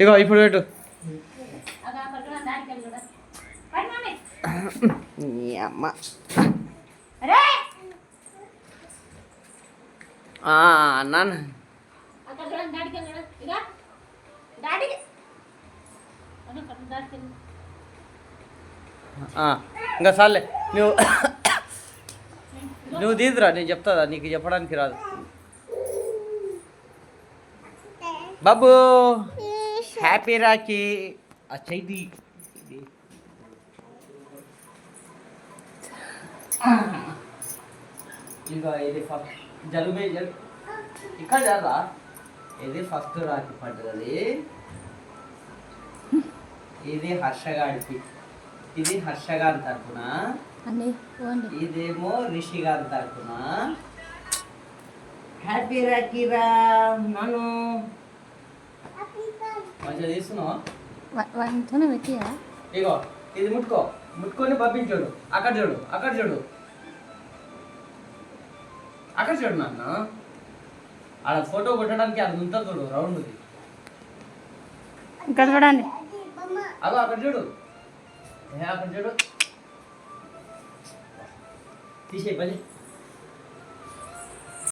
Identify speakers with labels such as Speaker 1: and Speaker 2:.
Speaker 1: ఇగో ఇప్పుడు పెట్టు. అమ్మ నాన్న ఇంకా సార్లే నువ్వు తీదురా, నేను చెప్తాదా, నీకు చెప్పడానికి రాదు. బాబు హ్యాపీ రాఖీ. ఆ చైతి ఇంకా ఇది ఫస్ట్ జలుబే ఇక్కడ జరా. ఇది ఫస్ట్ రాఖీ పడ్డది. ఇది హర్షగాడికి, ఇది హర్షగాడి తరపున, ఇదేమో రిషి గారి తరపున. హ్యాపీ రాఖీ రా నాను. మంచిగా తీస్తున్నావా? ఇగో ఇది ముట్టుకొని పంపించాడు. అక్కడ చూడు, అక్కడ చూడు, అక్కడ చూడు నాన్న. ఆడ ఫోటో కొట్టడానికి అది ఉంటుంది చూడు, రౌండ్ది.
Speaker 2: ఇక్కడ చూడండి,
Speaker 1: అదో అక్కడ చూడు, అక్కడ చూడు. తీసే పని